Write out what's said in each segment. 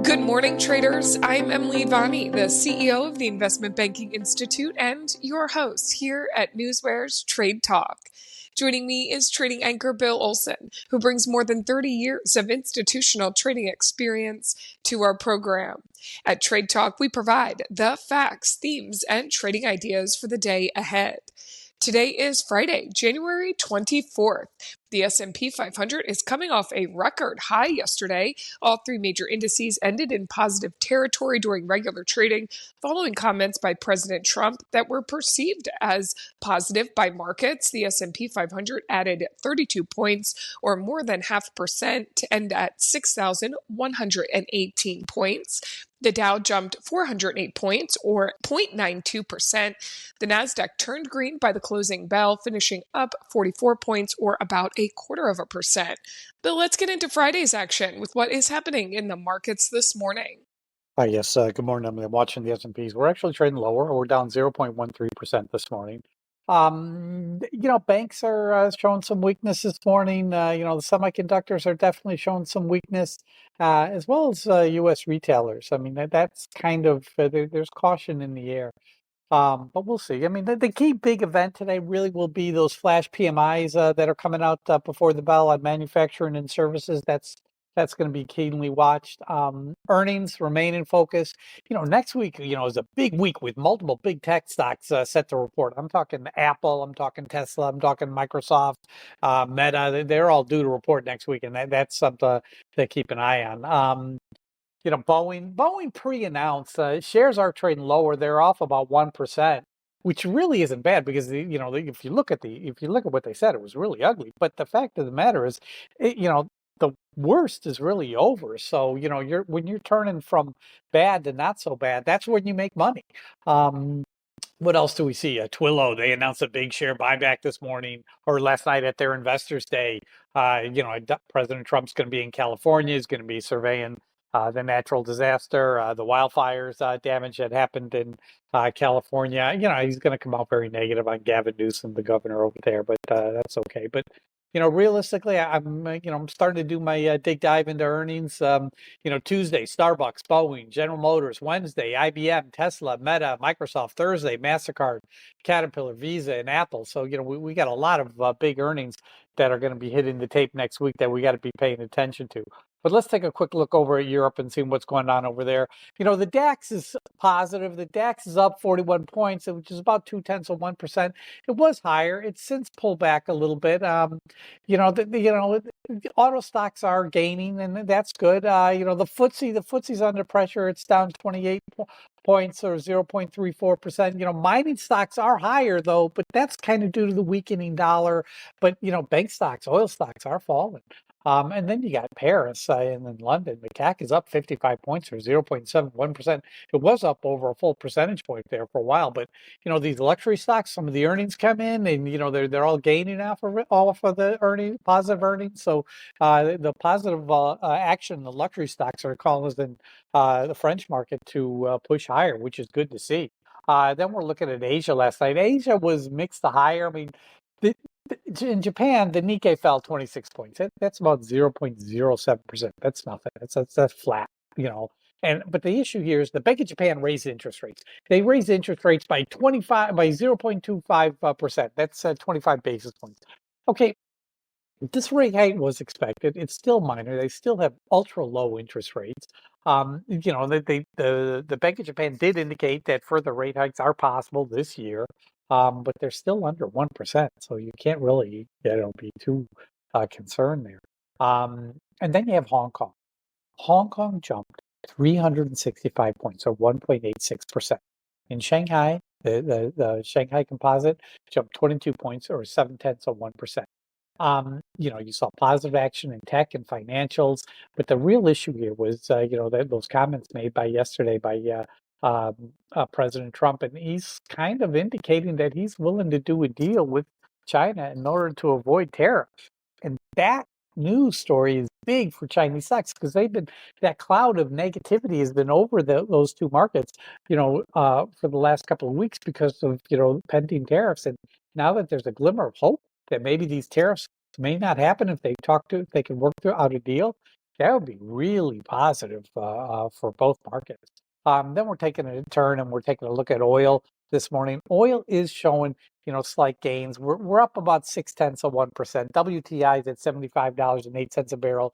Good morning, traders. I'm Emily Vani, the CEO of the Investment Banking Institute and your host here at NewsWare's Trade Talk. Joining me is trading anchor Bill Olson, who brings more than 30 years of institutional trading experience to our program. At Trade Talk, we provide the facts, themes, and trading ideas for the day ahead. Today is Friday, January 24th. The S&P 500 is coming off a record high yesterday. All three major indices ended in positive territory during regular trading, following comments by President Trump that were perceived as positive by markets. The S&P 500 added 32 points, or more than 0.5%, to end at 6,118 points. The Dow jumped 408 points, or 0.92%. The Nasdaq turned green by the closing bell, finishing up 44 points, or about 0.25%. But let's get into Friday's action with what is happening in the markets this morning. Yes, good morning. I'm watching the S&Ps. We're actually trading lower. We're down 0.13% this morning. Banks are showing some weakness this morning. The semiconductors are definitely showing some weakness, as well as U.S. retailers. I mean, that's kind of, there's caution in the air. But we'll see. I mean, the key big event today really will be those flash PMIs that are coming out before the bell on manufacturing and services. That's going to be keenly watched. Earnings remain in focus. Next week, is a big week with multiple big tech stocks set to report. I'm talking Apple, I'm talking Tesla, I'm talking Microsoft, Meta. They're all due to report next week, and that's something to keep an eye on. Boeing pre-announced shares are trading lower. They're off about 1%, which really isn't bad because if you look at what they said, it was really ugly. But the fact of the matter is, the worst is really over. So when you're turning from bad to not so bad, that's when you make money. What else do we see? Twillo, they announced a big share buyback this morning or last night at their Investors Day. President Trump's going to be in California. He's going to be surveying the natural disaster, the wildfires damage that happened in California. He's going to come out very negative on Gavin Newsom, the governor over there, but that's okay. But realistically, I'm starting to do my dig dive into earnings. Tuesday, Starbucks, Boeing, General Motors. Wednesday, IBM, Tesla, Meta, Microsoft. Thursday, MasterCard, Caterpillar, Visa, and Apple. So, we got a lot of big earnings that are going to be hitting the tape next week that we got to be paying attention to. But let's take a quick look over at Europe and see what's going on over there. The DAX is positive. The DAX is up 41 points, which is about 0.2%. It was higher. It's since pulled back a little bit. The auto stocks are gaining, and that's good. The FTSE's under pressure. It's down 28 points, or 0.34%. Mining stocks are higher though, but that's kind of due to the weakening dollar. But bank stocks, oil stocks are falling. And then you got Paris and then London. The CAC is up 55 points, or 0.71%. It was up over a full percentage point there for a while. But these luxury stocks, some of the earnings come in, and they're all gaining off of the positive earnings. So the positive action, the luxury stocks are causing the French market to push higher, which is good to see. Then we're looking at Asia last night. Asia was mixed to higher. I mean, in Japan, the Nikkei fell 26 points. That's about 0.07%. That's nothing. That's flat, But the issue here is the Bank of Japan raised interest rates. They raised interest rates by 0.25%. That's 25 basis points. Okay, this rate hike was expected. It's still minor. They still have ultra low interest rates. The Bank of Japan did indicate that further rate hikes are possible this year. But they're still under 1%, so you can't really, be too concerned there. And then you have Hong Kong. Hong Kong jumped 365 points, or 1.86%. In Shanghai, the Shanghai Composite jumped 22 points, or 0.7%. You saw positive action in tech and financials, but the real issue here was, those comments made yesterday by President Trump, and he's kind of indicating that he's willing to do a deal with China in order to avoid tariffs. And that news story is big for Chinese stocks because that cloud of negativity has been over those two markets, for the last couple of weeks because of pending tariffs. And now that there's a glimmer of hope that maybe these tariffs may not happen if they can work out a deal, that would be really positive for both markets. Then we're taking a turn and we're taking a look at oil this morning. Oil is showing, slight gains. We're up about 0.6%. WTI is at $75.08 a barrel.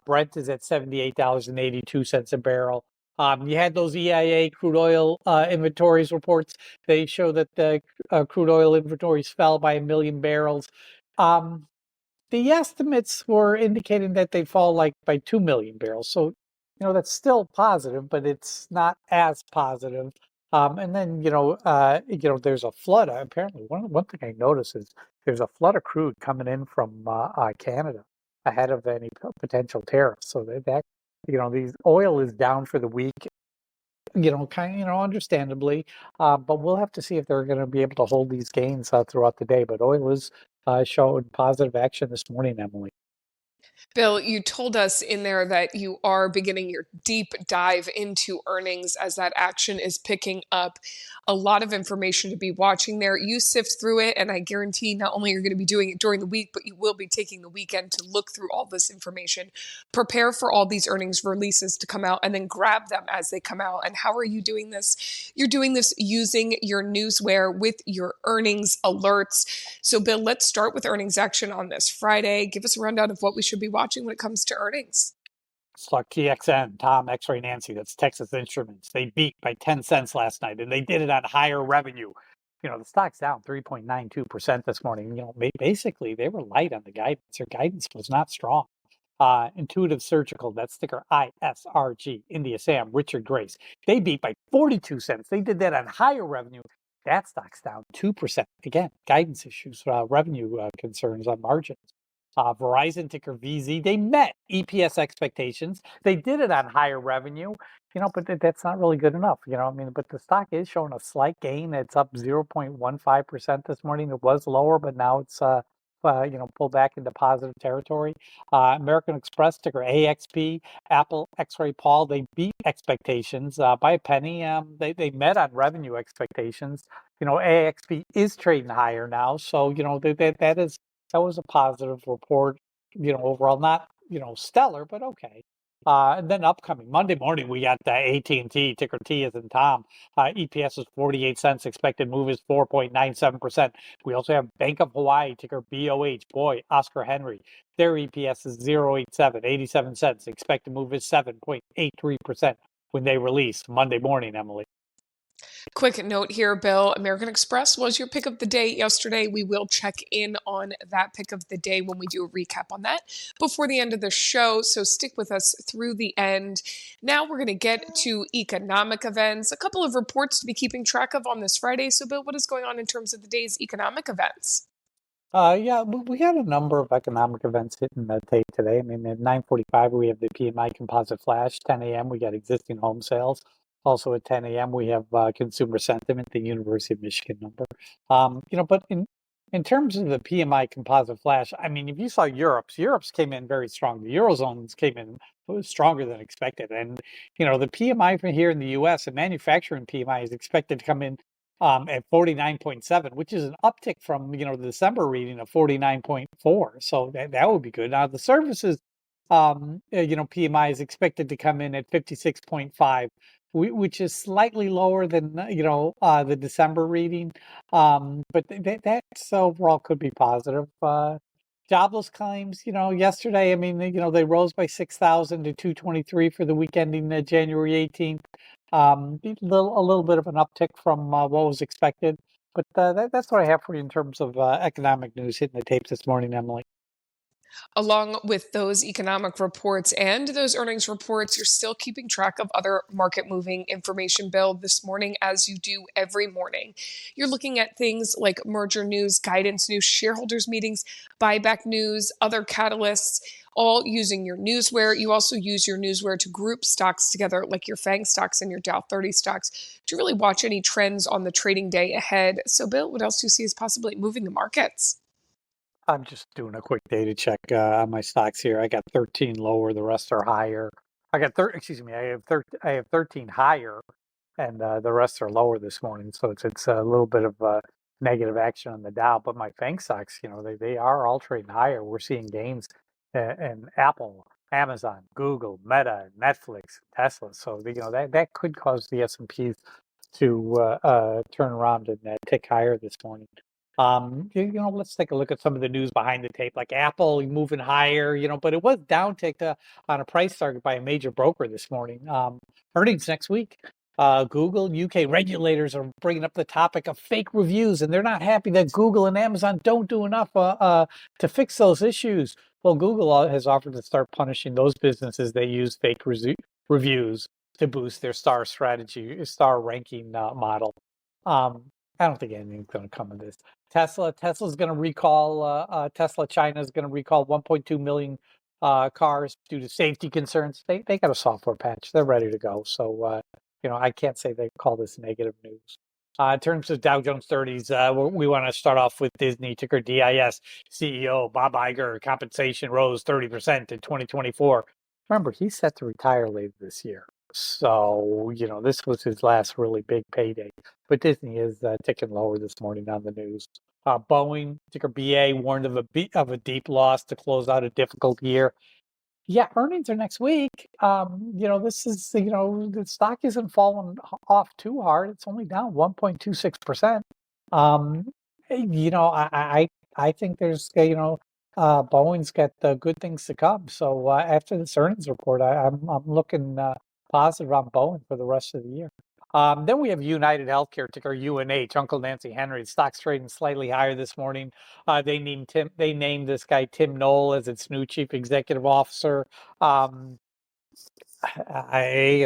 Brent is at $78.82 a barrel. You had those EIA crude oil inventories reports. They show that the crude oil inventories fell by 1 million barrels. The estimates were indicating that they fall like by 2 million barrels. So, that's still positive, but it's not as positive. And then, there's a flood. Apparently, one thing I noticed is there's a flood of crude coming in from Canada ahead of any potential tariffs. So that these oil is down for the week, understandably. But we'll have to see if they're going to be able to hold these gains throughout the day. But oil is showing positive action this morning, Emily. Bill, you told us in there that you are beginning your deep dive into earnings as that action is picking up. A lot of information to be watching there. You sift through it, and I guarantee not only you're going to be doing it during the week, but you will be taking the weekend to look through all this information, prepare for all these earnings releases to come out, and then grab them as they come out. And how are you doing this? You're doing this using your NewsWare with your earnings alerts. So, Bill, let's start with earnings action on this Friday. Give us a rundown of what we should be watching when it comes to earnings. It's like TXN, Tom, X-Ray Nancy, that's Texas Instruments. They beat by 10 cents last night, and they did it on higher revenue. The stock's down 3.92% this morning. Basically, they were light on the guidance. Their guidance was not strong. Intuitive Surgical, that's ticker ISRG, India Sam, Richard Grace. They beat by 42 cents. They did that on higher revenue. That stock's down 2%. Again, guidance issues, revenue concerns on margins. Verizon, ticker VZ, they met EPS expectations. They did it on higher revenue, but that's not really good enough. But the stock is showing a slight gain. It's up 0.15% this morning. It was lower, but now it's pulled back into positive territory. American Express, ticker AXP, Apple, X-Ray Paul, they beat expectations by a penny. They met on revenue expectations. AXP is trading higher now, so that was a positive report. Overall, not stellar, but okay. And then upcoming Monday morning, we got AT&T, ticker T as in Tom. EPS is 48 cents. Expected move is 4.97%. We also have Bank of Hawaii, ticker BOH. Boy, Oscar Henry. Their EPS is 0.87, 87 cents. Expected move is 7.83% when they release Monday morning, Emily. Quick note here, Bill. American Express was your pick of the day yesterday. We will check in on that pick of the day when we do a recap on that before the end of the show. So stick with us through the end. Now we're going to get to economic events, a couple of reports to be keeping track of on this Friday. So, Bill, what is going on in terms of the day's economic events? Yeah, we had a number of economic events hitting the tape today. At 9:45, we have the PMI composite flash. 10 a.m., we got existing home sales. Also at 10 a.m., we have consumer sentiment, the University of Michigan number. But in terms of the PMI composite flash, if you saw Europe's came in very strong. The Eurozone's came in stronger than expected. And, the PMI from here in the U.S., the manufacturing PMI is expected to come in at 49.7, which is an uptick from, the December reading of 49.4. So that would be good. Now, the services, PMI is expected to come in at 56.5, which is slightly lower than, the December reading. But that's overall could be positive. Jobless claims, yesterday, they rose by 6,000 to 223 for the week ending January 18th. A little bit of an uptick from what was expected, but that's what I have for you in terms of economic news hitting the tapes this morning, Emily. Along with those economic reports and those earnings reports, you're still keeping track of other market moving information, Bill, this morning, as you do every morning. You're looking at things like merger news, guidance news, shareholders meetings, buyback news, other catalysts, all using your NewsWare. You also use your NewsWare to group stocks together, like your FANG stocks and your Dow 30 stocks, to really watch any trends on the trading day ahead. So, Bill, what else do you see as possibly moving the markets? I'm just doing a quick data check on my stocks here. I got 13 lower, the rest are higher. I have 13 higher, and the rest are lower this morning. So it's a little bit of negative action on the Dow. But my FANG stocks, they are all trading higher. We're seeing gains in Apple. Amazon, Google, Meta, Netflix, Tesla. So that could cause the S&Ps to turn around and tick higher this morning. Let's take a look at some of the news behind the tape, like Apple moving higher, but it was down ticked on a price target by a major broker this morning. Earnings next week. Google, UK regulators are bringing up the topic of fake reviews, and they're not happy that Google and Amazon don't do enough to fix those issues. Well, Google has offered to start punishing those businesses that use fake reviews to boost their star ranking model. I don't think anything's going to come of this. Tesla's going to recall. Tesla China is going to recall 1.2 million cars due to safety concerns. They got a software patch. They're ready to go. So I can't say they call this negative news. In terms of Dow Jones 30s, we want to start off with Disney, ticker DIS. CEO Bob Iger, compensation rose 30% in 2024. Remember, he's set to retire later this year. So, this was his last really big payday. But Disney is ticking lower this morning on the news. Boeing, ticker BA, warned of a deep loss to close out a difficult year. Yeah, earnings are next week. This is, the stock isn't falling off too hard. It's only down 1.26%. I think there's, Boeing's got good things to come. So after this earnings report, I'm looking positive on Boeing for the rest of the year. Then we have United Healthcare, ticker UNH. Uncle Nancy Henry, stock's trading slightly higher this morning. They named this guy Tim Knoll as its new chief executive officer. I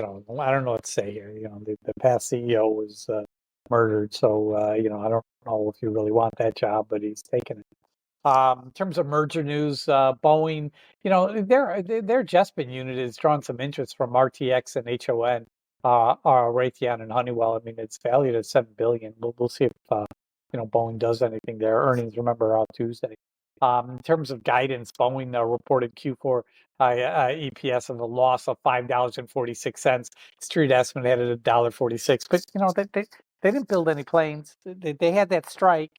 don't know what to say here. The past CEO was murdered, so I don't know if you really want that job, but he's taken it. In terms of merger news, Boeing, their Jespin unit is drawing some interest from RTX and HON, Raytheon and Honeywell. I mean, it's valued at $7 billion. We'll see if Boeing does anything there. Earnings, remember, on Tuesday. In terms of guidance, Boeing reported Q4 EPS of a loss of $5.46. Street estimate had it at $1.46. But they didn't build any planes. They had that strike.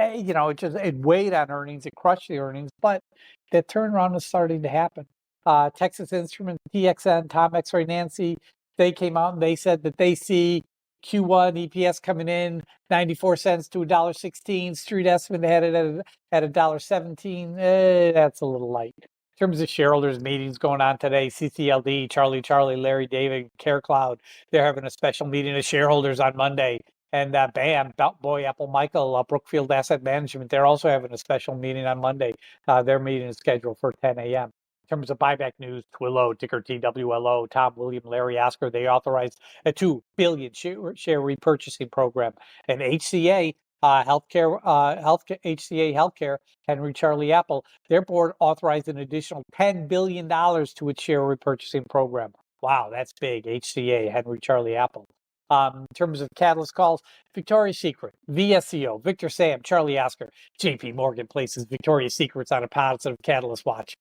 It weighed on earnings, it crushed the earnings, but the turnaround is starting to happen. Texas Instruments, TXN, Tom X-Ray Nancy, they came out and they said that they see Q1 EPS coming in 94 cents to $1.16. Street estimate had it at $1.17. That's a little light. In terms of shareholders meetings going on today, CCLD, Charlie, Larry David, CareCloud, they're having a special meeting of shareholders on Monday. And BAM, Boy Apple Michael, Brookfield Asset Management, they're also having a special meeting on Monday. Their meeting is scheduled for 10 a.m. In terms of buyback news, Twillo, ticker TWLO, Tom, William, Larry Oscar, they authorized a $2 billion share repurchasing program. And HCA Healthcare, Henry Charlie Apple, their board authorized an additional $10 billion to its share repurchasing program. Wow, that's big. HCA, Henry Charlie Apple. In terms of catalyst calls, Victoria's Secret, VSCO, Victor Sam, Charlie Oscar, JP Morgan places Victoria's Secrets on a positive catalyst watch.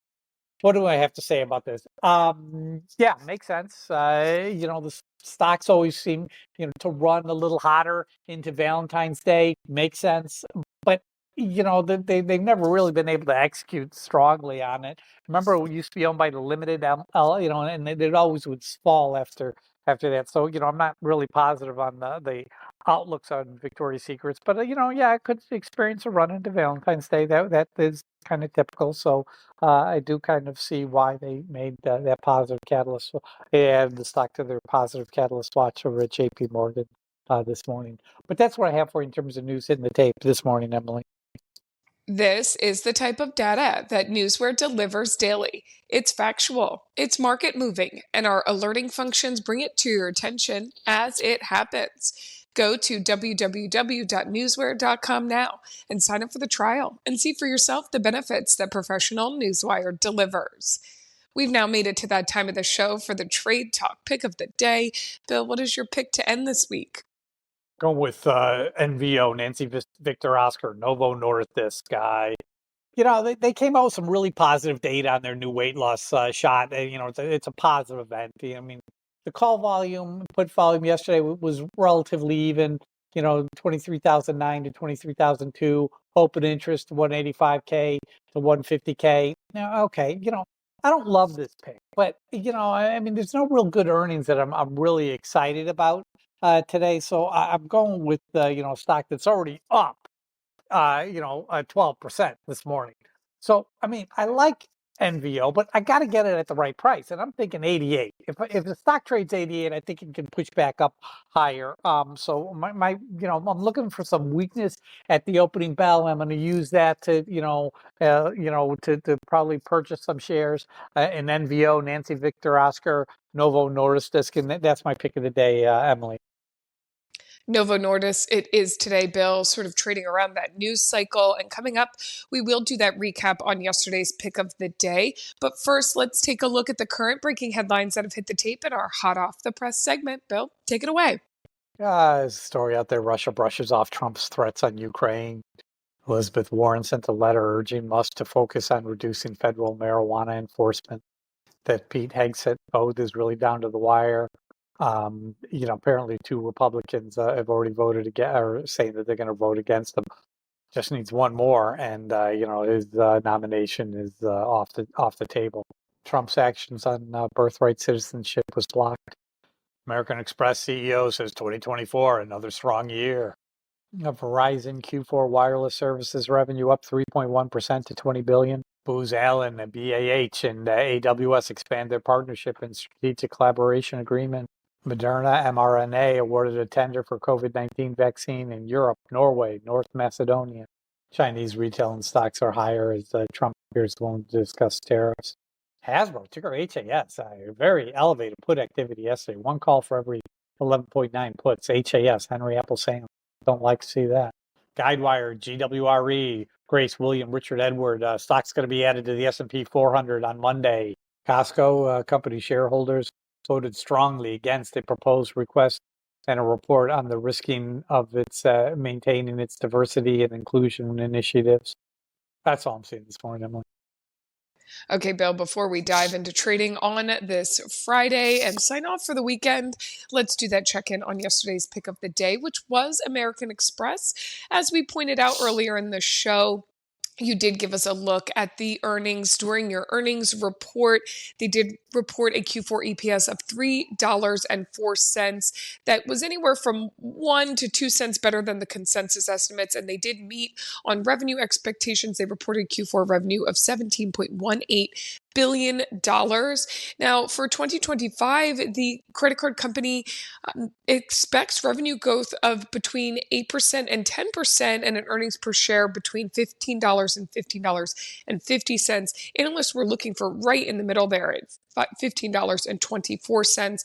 What do I have to say about this? Yeah, makes sense. The stocks always seem, to run a little hotter into Valentine's Day. Makes sense. But, they've never really been able to execute strongly on it. Remember, it used to be owned by the limited, and it always would fall after that. So, I'm not really positive on the outlooks on Victoria's Secrets, but, I could experience a run into Valentine's Day. That is kind of typical. So I do kind of see why they made that positive catalyst. They added the stock to their positive catalyst watch over at JP Morgan this morning. But that's what I have for you in terms of news hitting the tape this morning, Emily. This is the type of data that NewsWare delivers daily. It's factual, it's market moving, and our alerting functions bring it to your attention as it happens. Go to www.newsware.com now and sign up for the trial and see for yourself the benefits that professional NewsWire delivers. We've now made it to that time of the show for the Trade Talk pick of the day. Bill, what is your pick to end this week? Going with NVO, Nancy Victor Oscar, Novo Nordisk guy. They came out with some really positive data on their new weight loss shot. It's a positive event. I mean, the call volume, put volume yesterday was relatively even. 23,009 to 23,002. Open interest 185K to 150K. Now, okay, I don't love this pick, but I mean, there's no real good earnings that I'm really excited about today. So I'm going with a stock that's already up 12% this morning. So, I mean, I like NVO, but I got to get it at the right price. And I'm thinking 88. If the stock trades 88, I think it can push back up higher. So I'm looking for some weakness at the opening bell. I'm going to use that to probably purchase some shares in NVO, Nancy Victor Oscar, Novo Nordisk, and that's my pick of the day, Emily. Novo Nordisk, it is today, Bill, sort of trading around that news cycle. And coming up, we will do that recap on yesterday's pick of the day. But first, let's take a look at the current breaking headlines that have hit the tape in our hot off the press segment. Bill, take it away. There's a story out there. Russia brushes off Trump's threats on Ukraine. Elizabeth Warren sent a letter urging Musk to focus on reducing federal marijuana enforcement. That Pete Hegseth vote is really down to the wire. Apparently two Republicans have already voted against, or saying that they're going to vote against him. Just needs one more, and his nomination is off the table. Trump's actions on birthright citizenship was blocked. American Express CEO says 2024 another strong year. Verizon Q4 wireless services revenue up 3.1% to $20 billion. Booz Allen, BAH, and AWS expand their partnership and strategic collaboration agreement. Moderna mRNA awarded a tender for COVID-19 vaccine in Europe, Norway, North Macedonia. Chinese retail and stocks are higher as Trump appears willing to discuss tariffs. Hasbro, ticker HAS, very elevated put activity yesterday. One call for every 11.9 puts. HAS, Henry Apple Sam. Don't like to see that. Guidewire, GWRE, Grace, William, Richard, Edward. Stock's going to be added to the S&P 400 on Monday. Costco, company shareholders voted strongly against a proposed request and a report on the risking of its maintaining its diversity and inclusion initiatives. That's all I'm seeing this morning, Emily. Okay, Bill, before we dive into trading on this Friday and sign off for the weekend, let's do that check in on yesterday's pick of the day, which was American Express. As we pointed out earlier in the show, you did give us a look at the earnings during your earnings report. They did report a Q4 EPS of $3.04. That was anywhere from 1 to 2 cents better than the consensus estimates, and they did meet on revenue expectations. They reported Q4 revenue of $17.18 billion. Now, for 2025, the credit card company expects revenue growth of between 8% and 10% and an earnings per share between $15 and $15.50. Analysts were looking for right in the middle there at $15.24.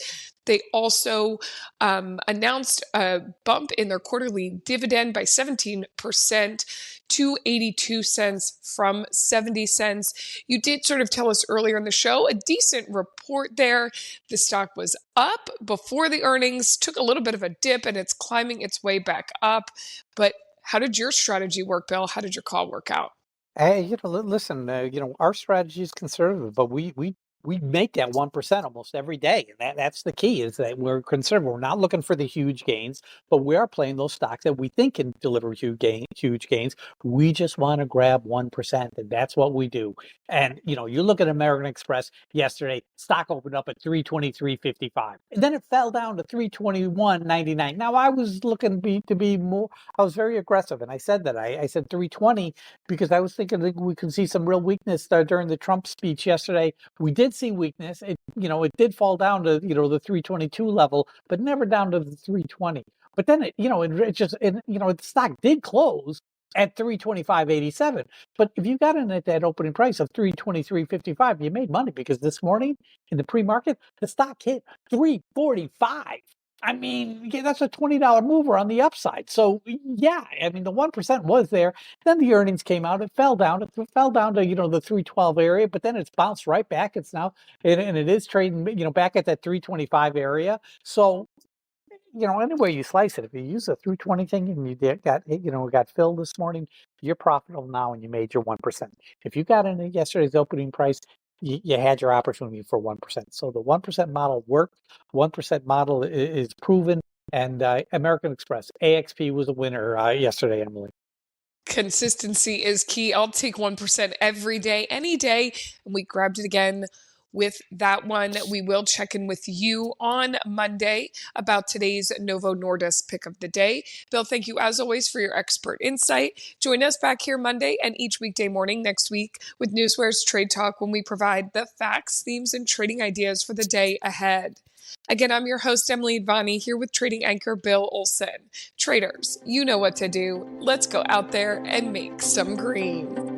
They also announced a bump in their quarterly dividend by 17% to 82 cents from 70 cents. You did sort of tell us earlier in the show a decent report there. The stock was up before the earnings, took a little bit of a dip, and it's climbing its way back up. But how did your strategy work, Bill? How did your call work out? Hey, listen, our strategy is conservative, but we make that 1% almost every day. And that's the key, is that we're conservative. We're not looking for the huge gains, but we are playing those stocks that we think can deliver huge gains. We just want to grab 1%, and that's what we do. And, you look at American Express yesterday, stock opened up at 323.55, and then it fell down to 321.99. Now, I was looking to be more, I was very aggressive, and I said that. I said 320 because I was thinking that we could see some real weakness during the Trump speech yesterday. We did see weakness. It did fall down to, the 322 level, but never down to the 320. But then the stock did close at 325.87. But if you got in at that opening price of 323.55, you made money, because this morning in the pre-market, the stock hit 345. I mean, yeah, that's a $20 mover on the upside. So yeah, I mean, the 1% was there. Then the earnings came out. It fell down. It fell down to, the 312 area, but then it's bounced right back. It's now, and it is trading, back at that 325 area. So, any way you slice it, if you use a 320 thing and you got filled this morning, you're profitable now and you made your 1%. If you got in at yesterday's opening price, you had your opportunity for 1%. So the 1% model worked. 1% model is proven. And American Express, AXP was a winner yesterday, Emily. Consistency is key. I'll take 1% every day, any day. And we grabbed it again with that one. We will check in with you on Monday about today's Novo Nordisk pick of the day. Bill, thank you as always for your expert insight. Join us back here Monday and each weekday morning next week with NewsWare's Trade Talk when we provide the facts, themes, and trading ideas for the day ahead. Again, I'm your host, Emily Advani, here with trading anchor Bill Olson. Traders, you know what to do. Let's go out there and make some green.